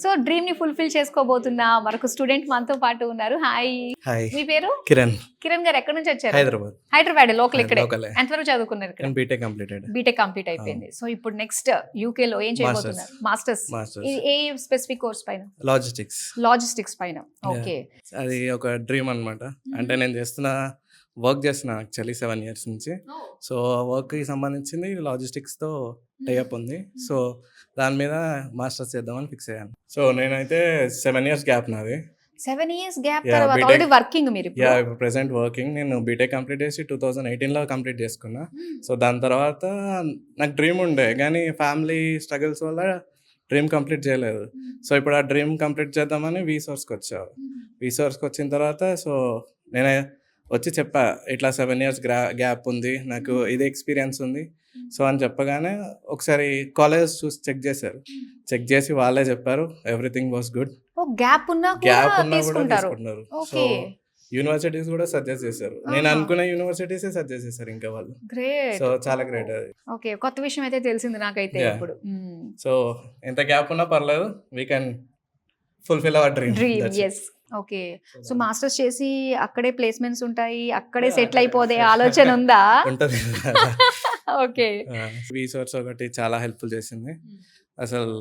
So dream ని fulfil చేసుకోబోతున్నా మరొక student మనతో పాటు ఉన్నారు. హాయ్, హాయ్, మీ పేరు? కిరణ్. కిరణ్ గారు ఎక్కడి నుంచి వచ్చారు? హైదరాబాద్. హైదరాబాద్ లోకల్ ఇక్కడే. లోకలే. ఎంతవరకు చదువుకున్నారు ఇక్కడ? BTech completed. బీటెక్ కంప్లీట్ అయిపోయింది. సో ఇప్పుడు నెక్స్ట్ యూకే లో ఏం చేయబోతున్నారు? మాస్టర్స్. ఏ స్పెసిఫిక్ కోర్స్ పైన? లాజిస్టిక్స్ పైన. ఓకే, అది ఒక డ్రీమ్ అన్నమాట. అంటే నేను వర్క్ చేస్తున్నా యాక్చువల్లీ 7 years నుంచి. సో వర్క్కి సంబంధించింది లాజిస్టిక్స్తో టైఅప్ ఉంది. సో దాని మీద మాస్టర్స్ చేద్దామని ఫిక్స్ అయ్యాను. సో నేనైతే 7 years గ్యాప్ నాది. 7 years గ్యాప్ తర్వాత ఆల్రెడీ వర్కింగ్ మీరు? ఇప్పుడు ప్రెసెంట్ వర్కింగ్. నేను బీటెక్ కంప్లీట్ చేసి 2018లో కంప్లీట్ చేసుకున్నా. సో దాని తర్వాత నాకు డ్రీమ్ ఉండే, కానీ ఫ్యామిలీ స్ట్రగుల్స్ వల్ల డ్రీమ్ కంప్లీట్ చేయలేదు. సో ఇప్పుడు ఆ డ్రీమ్ కంప్లీట్ చేద్దామని వీసోర్స్కి వచ్చాను. వీసోర్స్కి వచ్చిన తర్వాత సో నేనే వచ్చి చెప్పా, ఇట్లా 7 years గ్యాప్ ఉంది, నాకు ఇదే ఎక్స్పీరియన్స్ ఉంది. సో అని చెప్పగానే ఒకసారి కాలేజ్ చూసి చెక్ చేశారు. చెక్ చేసి వాళ్ళే చెప్పారు ఎవ్రీథింగ్ వాస్ గుడ్. గ్యాప్ ఉన్నా కూడా తీసుకుంటారు. సో యూనివర్సిటీస్ కూడా సజెస్ట్ చేశారు. నేను అనుకున్న యూనివర్సిటీసే సజెస్ట్ చేశారు ఇంకా వాళ్ళు. గ్రేట్. సో చాలా గ్రేట్ అది. ఓకే, కొత్త విషయం అయితే తెలిసింది నాకైతే ఇప్పుడు. సో ఎంత గ్యాప్ ఉన్నా పర్లేదు, we can fulfil our dream. Yes. Okay, so masters చేసి అక్కడే ప్లేస్మెంట్స్ ఉంటాయి, అక్కడే సెటిల్ అయిపోదే ఆలోచన ఉందా? ఉంటది. ఓకే. వీసోర్స్ ఒకటి చాలా హెల్ప్ఫుల్ చేసింది. అసలు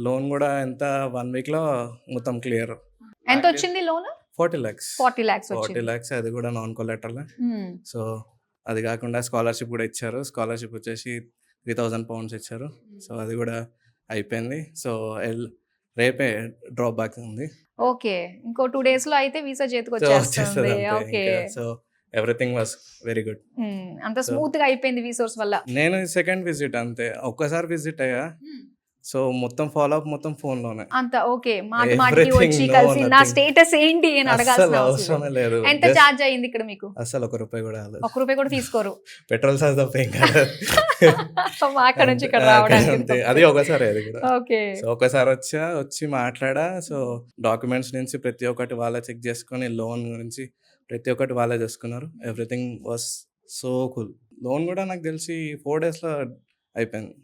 లోన్ కూడా ఎంత 1 week లో మొత్తం క్లియర్. ఎంత వచ్చింది లోన్? 40 lakhs. 40 lakhs. అది కూడా నాన్ కొలాటరల్. సో అది కాకుండా స్కాలర్షిప్ కూడా ఇచ్చారు. స్కాలర్షిప్ వచ్చేసి 3,000 pounds ఇచ్చారు. సో అది కూడా అయిపోయింది. సో రేపే డ్రాప్ బ్యాక్ ఉంది. ఓకే, ఇంకో 2 days లో అయితే వీసా చేతికి వచ్చేస్తుంది. Okay, so everything was very good. అంత స్మూత్ గా అయిపోయింది వీసోర్స్ వల్ల. నేను సెకండ్ విజిట్ అంతే, ఒక్కసారి విజిట్ అయ్యా. సో మొత్తం ఫాలో అప్ మొత్తం ఫోన్ లోనే అంత. ఓకే, మాటికి వచ్చి కలిసి నా స్టేటస్ ఏంటి అని అడగాల్సిన అవసరం లేదు. ఎంత చార్జ్ అయ్యింది ఇక్కడ మీకు? అసలు ₹1 కూడా రాలేదు. ₹1 కూడా తీసుకోరు? పెట్రోల్ చార్జ్ తప్ప ఏం కాదు. అక్కడ నుంచి ఇక్కడ రావడానికి అది ఒకసారి. అది కూడా ఓకే. సో ఒకసారి వచ్చి మాట్లాడా. సో డాక్యుమెంట్స్ నుంచి ప్రతి ఒక్కటి వాళ్ళే చెక్ చేసుకొని, లోన్ గురించి ప్రతి ఒక్కటి వాళ్ళే చేసుకున్నారు. Everything was so cool. Loan కూడా నాకు తెలిసి 4 days లో అయిపోయింది.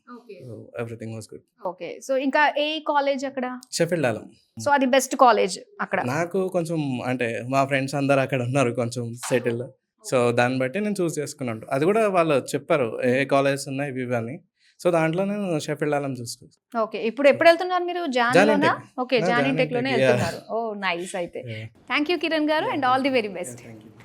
Everything was good. Okay, so ఇంకా ఏ కాలేజ్ అక్కడ? షెఫీల్డ్ ఆలం. సో అది బెస్ట్ కాలేజ్ అక్కడ? నాకు కొంచెం అంటే మా ఫ్రెండ్స్ అందరు అక్కడ ఉన్నారు కొంచెం సెటిల్. సో దాన్ని బట్టి నేను చూస్ చేసుకున్నాను. అది కూడా వాళ్ళు చెప్పారు ఏ కాలేజెస్ ఉన్నాయి ఇవి అని. సో దాంట్లో నేను షెఫీల్డ్ ఆలం చూసుకున్నాను. ఓకే, ఇప్పుడు ఎప్పుడు వెళ్తున్నారు మీరు? జాన్లోనా? ఓకే, జాన్ టెక్ లోనే వెళ్తున్నారు. ఓ నైస్. అయితే థ్యాంక్ యూ కిరణ్ గారు, and all the very best.